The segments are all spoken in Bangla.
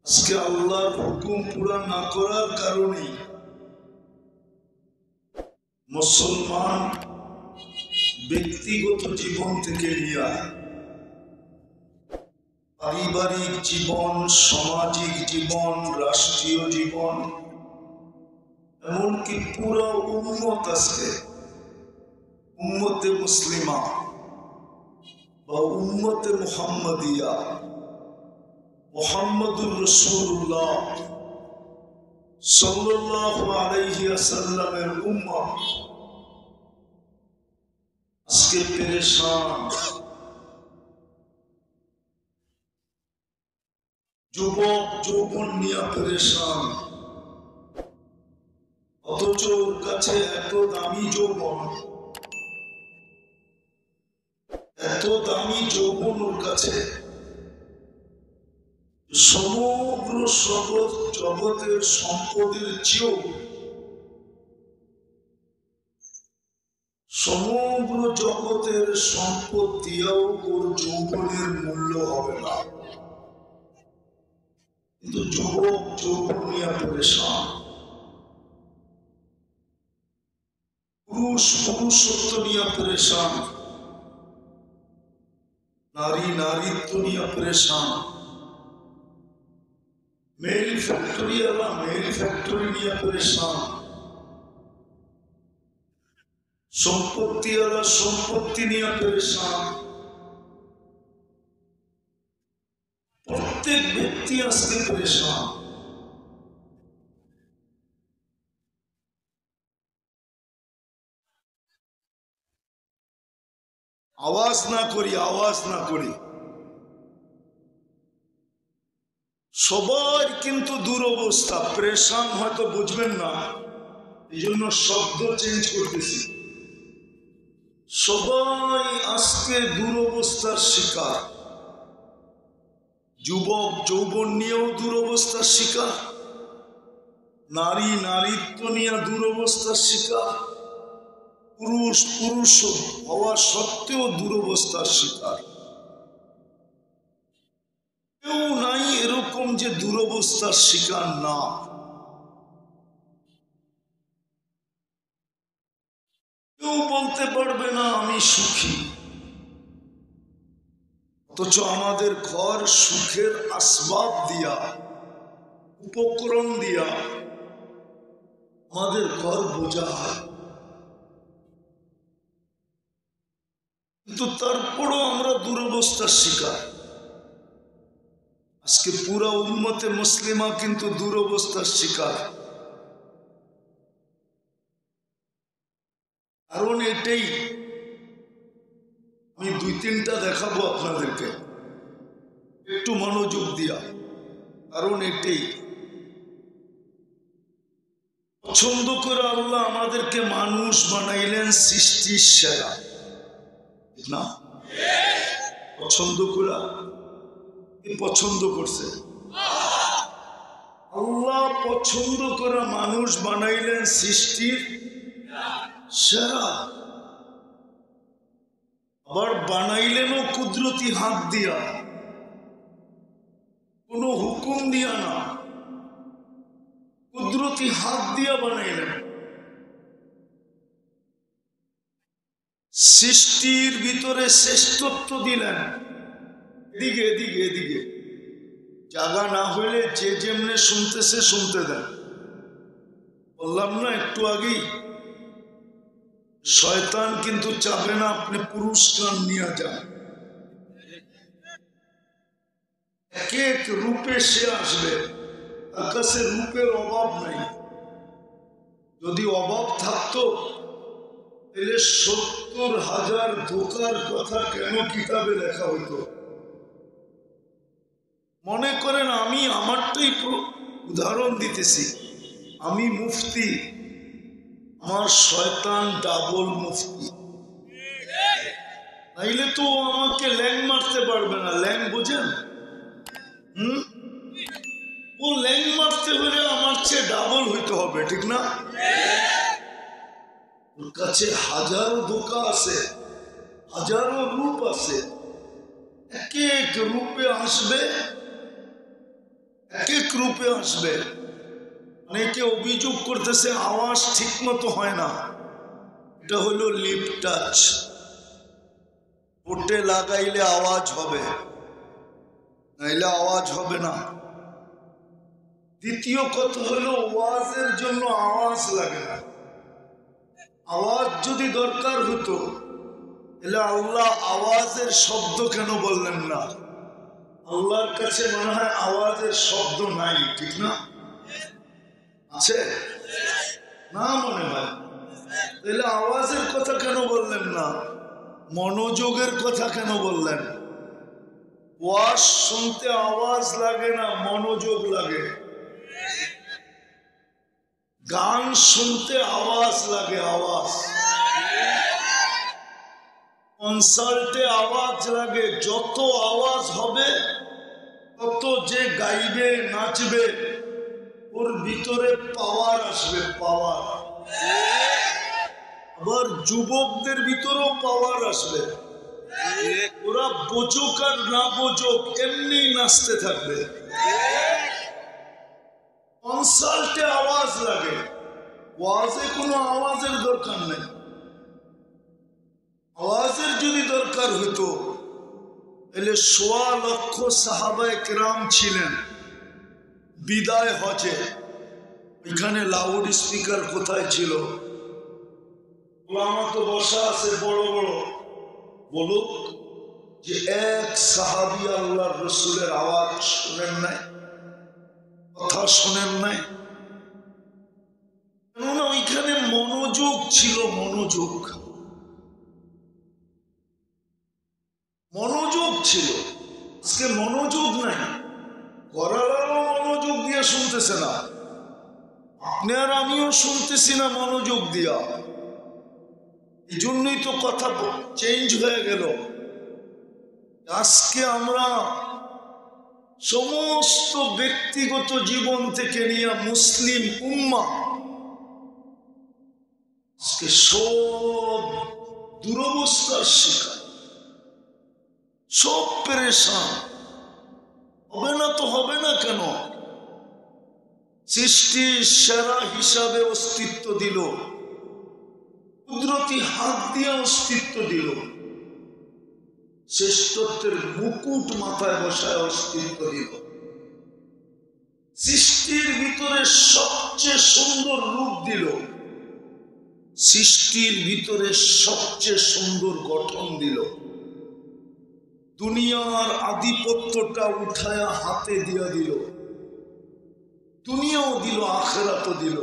আজকে আল্লাহর হুকুম পুরা না করার কারণে মুসলমান ব্যক্তিগত জীবন থেকে নিয়ে পারিবারিক জীবন, সামাজিক জীবন, রাষ্ট্রীয় জীবন, এমনকি পুরো উম্মত আজকে উম্মতে মুসলিমা বা উম্মতে মুহাম্মাদিয়া মুহাম্মাদুর রাসূলুল্লাহ সাল্লাল্লাহু আলাইহি ওয়াসাল্লামের উম্মত আজকে পেরেশান। যুবক যৌবন নিয়ে পেরেশান, অথচ ওর কাছে এত দামি যৌবন, এত দামি যৌবন ওর কাছে, সমগ্র জগতের সম্পদের চেয়েও সমগ্র জগতের সম্পদ দিয়েও ওর যৌবনের মূল্য হবে না। কিন্তু যুবক যৌবন নিয়ে পেরেশান, পুরুষ পুরুষত্ব নিয়ে পেরেশান, নারী নারীত্ব নিয়ে পেরেশান, মেল ফ্যাক্টরি वाला मेल फैक्ट्री নিয়ে পেরেশান, সম্পত্তি वाला সম্পত্তি নিয়ে পেরেশান। প্রত্যেক ব্যক্তি আজকে পেরেশান। আওয়াজ না করি, আওয়াজ না করি, সবার কিন্তু দুরবস্থা, প্রেশান হয়তো বুঝবেন না, এই জন্য শব্দ চেঞ্জ করতেছি। সবাই আজকে দুরবস্থার শিকার, যুবক যৌবন নিয়েও দুরবস্থার শিকার, নারী নারীত্ব নিয়ে দুরবস্থার শিকার, পুরুষ পুরুষ হওয়া সত্ত্বেও দুরবস্থার শিকার। কেউ নাই এরকম যে দুরবস্থার শিকার না। কেউ বলতে পারবে না আমি সুখী, অথচ আমাদের ঘর সুখের আসবাব দিয়া, উপকরণ দিয়া আমাদের ঘর বোঝা হয়, কিন্তু তারপরও আমরা দুরবস্থার শিকার। আজকে পুরা উম্মতে মুসলিমা কিন্তু দুরবস্থার শিকার। কারণ এটাই, আমি দুই তিনটা দেখাবো আপনাদেরকে, একটু মনোযোগ দিয়া। কারণ এটাই, পছন্দ করে আল্লাহ আমাদেরকে মানুষ বানাইলেন সৃষ্টির সেরা, না? পছন্দ করে, পছন্দ করছে আল্লাহ, পছন্দ করে মানুষ বানাইলেন সৃষ্টির সেরা। আবার বানাইলেনও কুদরতি হাত দিয়া, কোনো হুকুম দিয়া না, কুদরতি হাত দিয়া বানাইলেন। সৃষ্টির ভিতরে শ্রেষ্ঠত্ব দিলেন। এদিকে এদিকে এদিকে জায়গা না হইলে যে যেমনে শুনতেছে শুনতে দেন। বললাম না একটু আগেই, শয়তান কিন্তু চাবে না আপনি পুরস্কার নিয়ে যান। এক এক রূপে সে আসবে, তার কাছে রূপের অভাব নাই। যদি অভাব থাকতো তাহলে ৭০,০০০ ধোকার কথা কেন কিতাবে লেখা হইতো? মনে করেন আমি আমারটাই উদাহরণ দিতেছি, আমি মুফতি, আমার শয়তান ডাবল মুফতি, নাইলে তো আমাকে ল্যাং মারতে পারবে না। ল্যাং বোঝেন? ও ল্যাং মারতে হলে আমার চেয়ে ডাবল হইতে হবে, ঠিক না? ওর কাছে হাজারো ধোকা আছে, হাজারো রূপ আছে, এক এক রূপে আসবে, এক এক রূপে আসবে। অনেকে অভিযোগ করতেছে আওয়াজ ঠিক মতো হয় না, এটা হলো লিপ টাচ। ওটে লাগাইলে আওয়াজ হবে, নাইলে আওয়াজ হবে না। দ্বিতীয় কথা হলো ওয়াজের জন্য আওয়াজ লাগে না। আওয়াজ যদি দরকার হতো তাহলে আল্লাহ আওয়াজের শব্দ কেন বললেন না? আল্লাহর কাছে মনে হয় আওয়াজের শব্দ নাই, ঠিক না? আছে না মনে হয়? তাহলে আওয়াজের কথা কেন বললেন না? মনোযোগের কথা কেন বললেন? ওয়াজ শুনতে আওয়াজ লাগে না, মনোযোগ লাগে। গান শুনতে আওয়াজ লাগে, আওয়াজ। কনসার্টে আওয়াজ লাগে। যত আওয়াজ হবে তত যে গাইবে নাচবে ওর ভিতরে পাওয়ার আসবে, পাওয়ার। আবার যুবকদের ভিতরেও পাওয়ার আসবে। ওরা বোঝুক আর না বোঝুক এমনি নাচতে থাকবে। কনসার্টে আওয়াজ লাগে, ওয়াজে কোনো আওয়াজের দরকার নেই। আওয়াজের যদি দরকার হতো তাহলে ১.৫ লক্ষ সাহাবায়ে কেরাম ছিলেন বিদায় হজে, এখানে লাউড স্পিকার কোথায় ছিল? ওলামা তো বসা আছে বড় বড়, বলুক যে এক সাহাবী আল্লাহর রাসূলের আওয়াজ শুনেন নাই, কথা শোনেন নাই? কেননা ওইখানে মনোযোগ ছিল, মনোযোগ, মনোযোগ ছিল। আজকে মনোযোগ নাই, ঘরালাও মনোযোগ দিয়ে শুনতেছে না, আপনি আর আমিও শুনতেছি না মনোযোগ দিয়া। এই জন্যই তো কথা চেঞ্জ হয়ে গেল। আজকে আমরা সমস্ত ব্যক্তিগত জীবন থেকে নিয়ে মুসলিম উম্মাহ আজকে সব দুরবস্থার শিকার, সব পেরেশান। হবে না তো হবে না কেন? সৃষ্টির সেরা হিসাবে অস্তিত্ব দিল, কুদরতি হাত দিয়ে অস্তিত্ব দিল, শ্রেষ্ঠত্বের মুকুট মাথায় বসায় অস্তিত্ব দিল, সৃষ্টির ভিতরে সবচেয়ে সুন্দর রূপ দিল, সৃষ্টির ভিতরে সবচেয়ে সুন্দর গঠন দিল, দুনিয়ার আধিপত্যটা উঠায়া হাতে দিয়া দিল, দুনিয়াও দিল আখিরাতও দিল।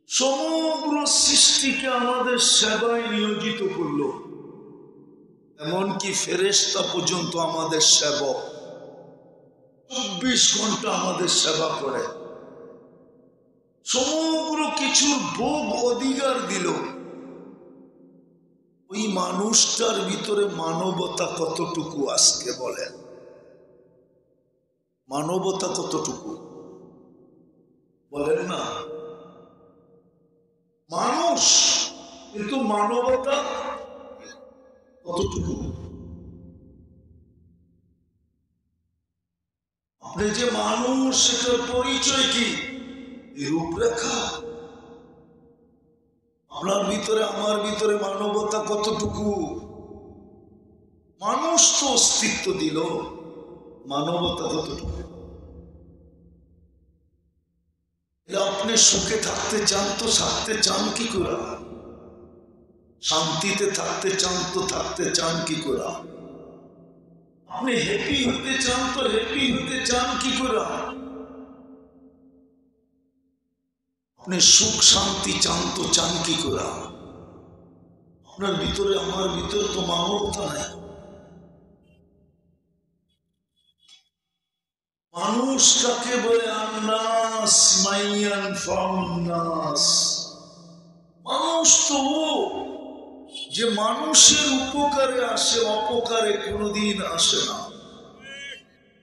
সমগ্র সৃষ্টিকে আমাদের সেবায় নিয়োজিত করলো, এমনকি ফেরেশতা পর্যন্ত আমাদের সেবক, ২৪ ঘন্টা আমাদের সেবা করে, সমগ্র কিছুর ভোগ অধিকার দিল। ওই মানুষটার ভিতরে মানবতা কতটুকু আজকে বলেন? মানবতা কতটুকু বলেন না? মানুষ, কিন্তু মানবতা কতটুকু? আপনি যে মানুষ সেটার পরিচয় কি? রূপরেখা। আপনার ভিতরে আমার ভিতরে মানবতা কতটুকু? মানুষ তো অস্তিত্ব দিল, মানবতা কতটুকু? আপনি সুখে থাকতে চান তো থাকতে চান কি করে? শান্তিতে থাকতে চান তো থাকতে চান কি করে? আপনি হ্যাপি হতে চান তো হ্যাপি হতে চান কি করে? আপনি সুখ শান্তি চান তো চান কি করে? আপনার ভিতরে আমার ভিতরে তো মানবতা নাই। মানুষ কাকে বলে? আন্নাস মাইয়ান ফান্নাস। মানুষ তো যে মানুষের উপকারে আসে, অপকারে কোনোদিন আসে না,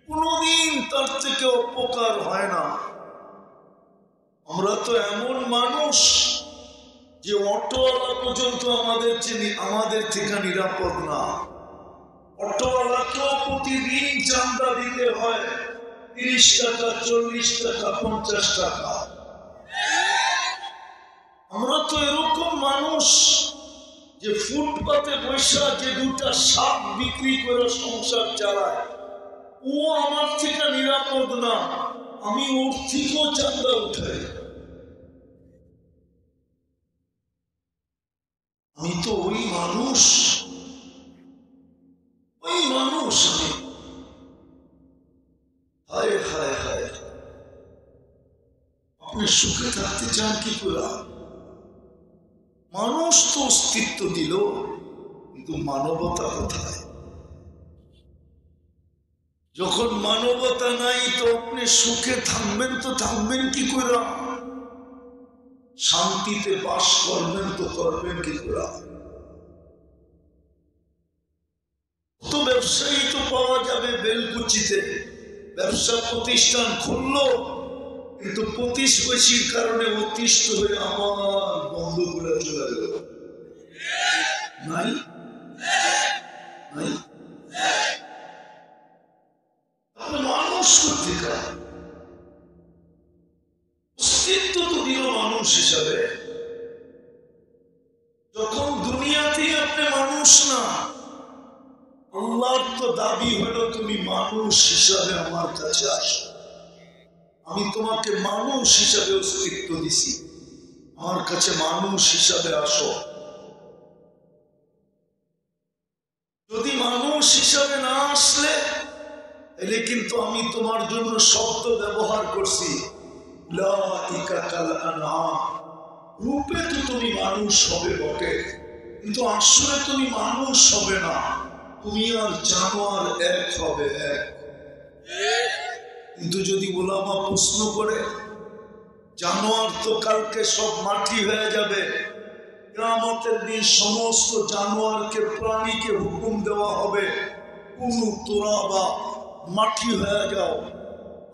কোনোদিন তার থেকে অপকার হয় না। আমরা তো এমন মানুষ যে অটোওয়ালা পর্যন্ত আমাদের থেকে নিরাপদ না। অটোওয়ালাকেও প্রতিদিন চাঁদা দিতে হয় 30 টাকা, 40 টাকা, 50 টাকা। আমরা তো এরকম মানুষ যে ফুটপাতে বৈশা যে দুটা শাক বিক্রি করে সংসার চালায়, ও আমার থেকে নিরাপদ না, আমি ওর থেকেও চাঁদা উঠাই। আমি তো ওই মানুষ আমি। হায় হায় হায়, আপনি সুখে থাকতে চান কি করে? মানুষ তো অস্তিত্ব দিল, কিন্তু মানবতা কোথায়? যখন মানবতা নাই তো আপনি সুখে থাকবেন, তো থাকবেন কি করে? শান্তিতে বাস করবেন তো করবেন কি করে? তো ব্যবসায়ী তো পাওয়া যাবে বেলকুচিতে, ব্যবসা প্রতিষ্ঠান খুললো, কিন্তু প্রতিবেশীর কারণে অতিষ্ঠ হয়ে আমার বন্ধ করে চলে গেল। নাই নাই, মানুষ কোথেকার? অস্তিত্ব তো দিল মানুষ হিসাবে। যখন দুনিয়াতে আপনি মানুষ না, আল্লাহর তো দাবি হলো তুমি মানুষ হিসাবে আমার কাছে আসো। আমি তোমাকে মানুষ হিসাবে অস্তিত্ব দিছি, আমার কাছে মানুষ হিসাবে আসো। যদি মানুষ হিসাবে না আসলে, তাহলে কিন্তু আমি তোমার জন্য শব্দ ব্যবহার করছি, রূপে তো তুমি মানুষ হবে বটে, কিন্তু আসলে তুমি মানুষ হবে না, তুমি আর জানোয়ার এক হবে, এক। কিন্তু যদি ওলামা প্রশ্ন করে, জানোয়ার তো কালকে সব মাটি হয়ে যাবে, কিয়ামতের দিন সমস্ত জানোয়ারকে, প্রাণীকে হুকুম দেওয়া হবে, কুনু তুরাবা, মাটি হয়ে যাও,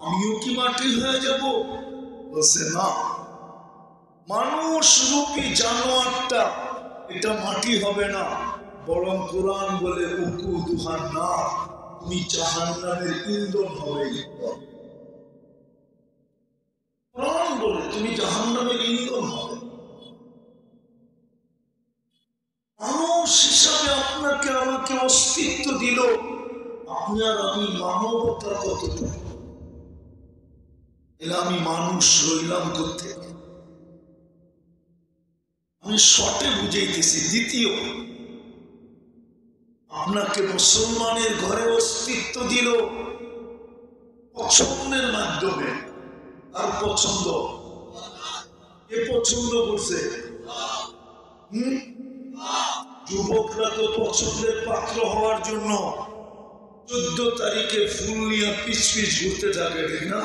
আমিও কি মাটি হয়ে যাব? বলছে না, মানুষ রূপী জানোয়ারটা এটা মাটি হবে না, বরং কোরআন বলে উকু দুহান না, তুমি জাহান্নামের ইন্ধন হবে। কোরআন বলে তুমি জাহান্নামের ইন্ধন হবে। মানুষ হিসাবে আপনাকে আমাকে অস্তিত্ব দিল, আপনি আর আমি মানবতা কতটুকু? এলে আমি মানুষ রইলাম করতে। আমি শর্টে বুঝাইতেছি। দ্বিতীয়, আপনাকে মুসলমানের ঘরে অস্তিত্ব দিল পছন্দের মাধ্যমে। আর পছন্দ কে পছন্দ করছে? যুবকরা তো পছন্দের পাত্র হওয়ার জন্য 14 তারিখে ফুল নিয়ে পিছ পিছ ঘুরতে থাকে, ঠিক না?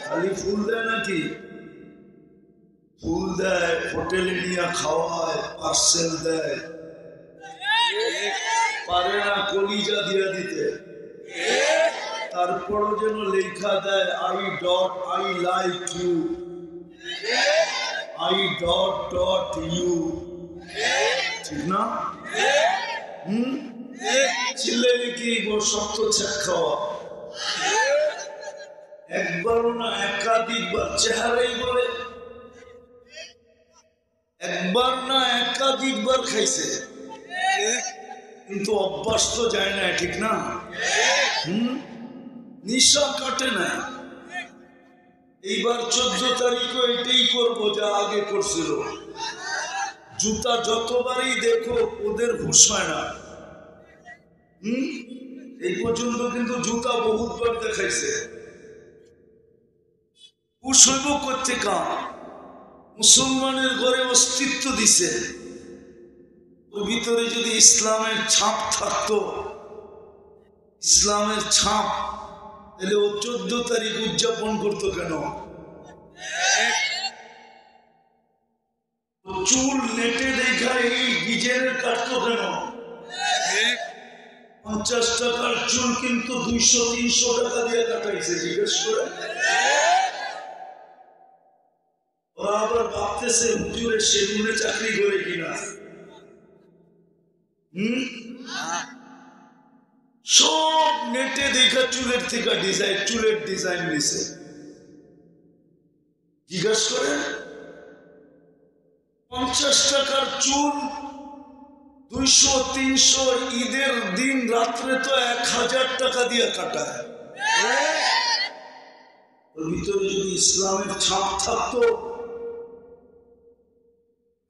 খালি ফুল দেয় নাকি? ফুল দেয়, হোটেলে নিয়ে খাওয়ায়, পার্সেল দেয়, পারে না কলিজা দিয়ে দিতে, তারপরও যেন লেখা দেয় I like you, I ... ঠিক না? ছিলে কি সত্য ছেক খাওয়া? একবারও না একাধিকবার, চেহারাই বলে একবার না একাধিকবার খাইছে, কিন্তু অভ্যাস তো যায় না, ঠিক না? নিশা কাটে না। এইবার 14 তারিখও এটাই করবো যা আগে করছিল। জুতা যতবারই দেখো ওদের হুঁশ হয় না। এই পর্যন্ত কিন্তু জুতা বহুতবার দেখাইছে। হুঁশ হইব করতে কা? মুসলমানের ঘরে অস্তিত্ব দিছে, ওর ভিতরে যদি ইসলামের ছাপ থাকতো, ইসলামের ছাপ, তাহলে ও 14 তারিখ উদযাপন করতো কেন? চুল নেটে দেখা এই ডিজাইনের কাটতো কেন? 50 টাকার চুল কিন্তু 200-300 টাকা দিয়ে কাটাইছে, জিজ্ঞেস করে। ওরা আবার ভাবতেছে হুজুরে সেগুনে চাকরি করে কিনা। সব নেটে দেখা চুলের থেকে ডিজাইন, চুলের ডিজাইন নিছে। জিজ্ঞাসা করেন 50 টাকার চুল 200-300, ঈদের দিন রাত্রে তো 1000 টাকা দিয়ে কাটায়। ওর ভিতরে যদি ইসলামের ছাপ থাকতো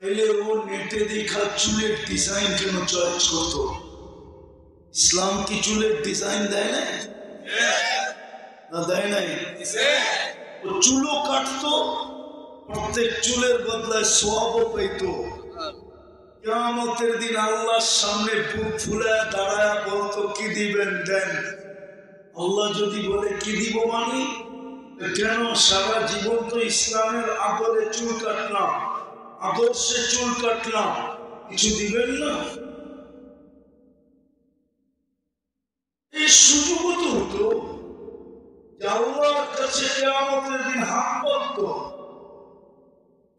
তাহলে ও নেটে দেখা চুলের ডিজাইন কেন চয়েস করতো? ইসলাম কি চুলের ডিজাইন দেয় না? না দেয় নাই? ও চুলও কাটতো, প্রত্যেক চুলের বদলায় সওয়াবও পাইতো। কিয়ামতের দিন আল্লাহর সামনে বুক ফুলায় দাঁড়ায় বলতো কি দিবেন দেন। আল্লাহ যদি বলে কি দিব মানি, কেন সারা জীবন তো ইসলামের আদলে চুল কাটলাম, আদর্শে চুল কাটলাম, কিছু দিবেন না? এই সুযোগও তো হতো যে আল্লাহর কাছে কিয়ামতের দিন হাত পাতত,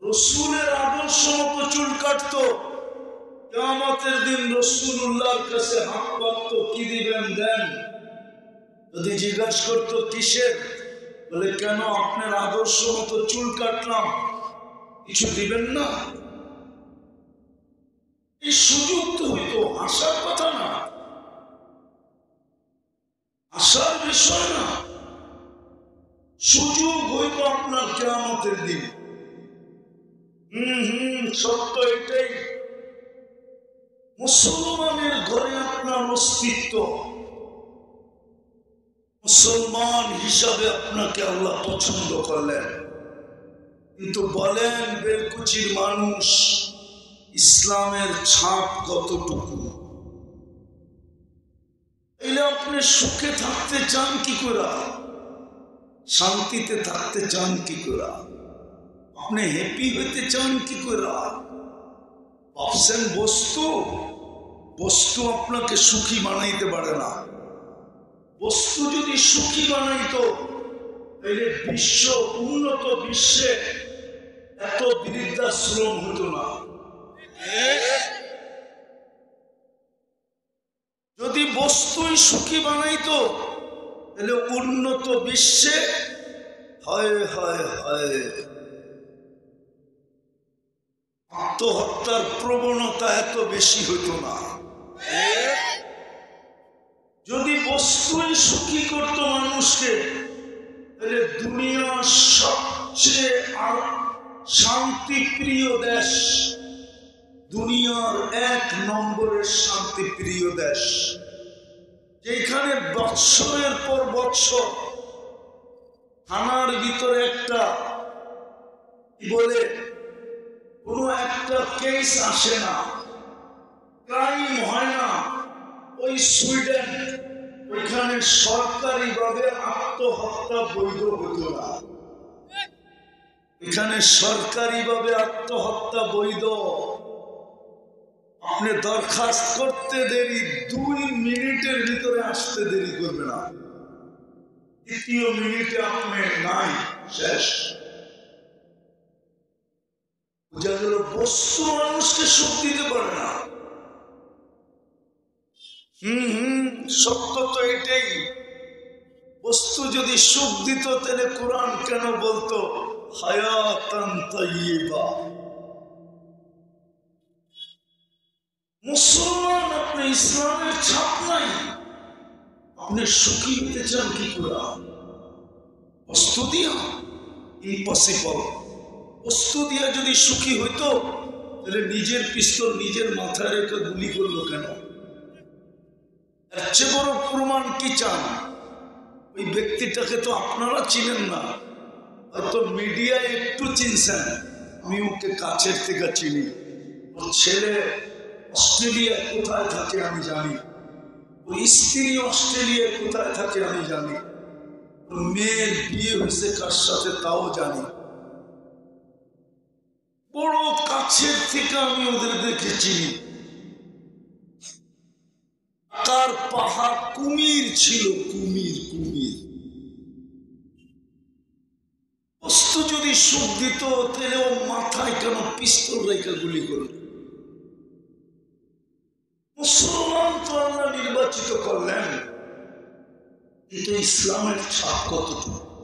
রসুলের আদর্শ মতো চুল কাটতো, কিয়ামতের দিন রাসূলুল্লাহর কাছে হাত পাতত, কি দিবেন দেন। যদি জিজ্ঞাসা করতো কিসের, বলে কেন আপনার আদর্শ মতো চুল কাটলাম, কিছু দিবেন না? এই সুযোগ তো হইতো, আসার কথা না, আসার বিষয় না, সুযোগ হইতো আপনার কিয়ামতের দিন। সত্য এটাই, মুসলমানের ঘরে আপনার অস্তিত্ব, মুসলমান হিসাবে আপনাকে আল্লাহ পছন্দ করলেন। কিন্তু বলেন বেলকুচির মানুষ, ইসলামের ছাপ কতটুকু? এলে আপনি সুখে থাকতে চান কি করে, শান্তিতে থাকতে চান কি করে, আপনি হ্যাপি হইতে চান কি করে? ভাবছেন বস্তু, বস্তু আপনাকে সুখী বানাইতে পারে না। বস্তু যদি সুখী বানাইতো তাহলে বিশ্ব, উন্নত বিশ্বে এত বৃদ্ধাশ্রম হতো না। যদি বস্তুই সুখী বানাইতো তাহলে উন্নত বিশ্বে হায় হায় হায় আত্মহত্যার প্রবণতা এত বেশি হতো না। যদি বস্তুই সুখী করতো মানুষকে তাহলে দুনিয়ার সবচেয়ে শান্তিপ্রিয় দেশ, দুনিয়ার 1 নম্বরের শান্তিপ্রিয় দেশ, যেখানে বৎসরের পর বৎসর থানার ভিতরে একটা বলে কোনো একটা কেস আসে না, ক্রাইম হয় না, ওই সুইডেন, ওইখানে সরকারিভাবে আত্মহত্যা বৈধ হতো না। এখানে সরকারিভাবে আত্মহত্যা বৈধ। আপনি দরখাস্ত করতে দেরি, 2 মিনিটের ভিতরে আসতে দেরি করবে না, 3য় মিনিটে আপনি নাই, শেষ। বোঝা গেল বস্তু মানুষকে সুখ দিতে পারে না। সত্য তো এটাই। বস্তু যদি সুখ দিত তাহলে কোরআন কেন বলতো হায়াতান তাইয়্যিবা? মুসলমান, আপনি ইসলামের ছাপ নাই, আপনি সুখী হতে চান কি করে? বস্তু দিয়া? ইম্পসিবল। বস্তু দিয়া যদি সুখী হইতো তাহলে নিজের পিস্তল নিজের মাথায় রেখে গুলি করলো কেন? এর চেয়ে বড় প্রমাণ কি চান? ওই ব্যক্তিটাকে তো আপনারা চিনেন না, হয়তো মিডিয়ায় একটু চিনছেন, আমি ওকে কাছের থেকে চিনি। ওর ছেলে অস্ট্রেলিয়ায় কোথায় থাকে আমি জানি, ওর স্ত্রী অস্ট্রেলিয়ায় কোথায় থাকে আমি জানি, ওর মেয়ের বিয়ে হয়েছে কার সাথে তাও জানি। বড় কাছের থেকে আমি ওদেরকে চিনি। তার পাহাড় কুমির ছিল, কুমির কুমির। বস্তু যদি সুখ দিত তাহলে ও মাথায় কেন পিস্তল রেখে গুলি করল? মুসলমান তো আল্লাহ নির্বাচিত করলেন, কিন্তু ইসলামের ছাপ কতটুকু?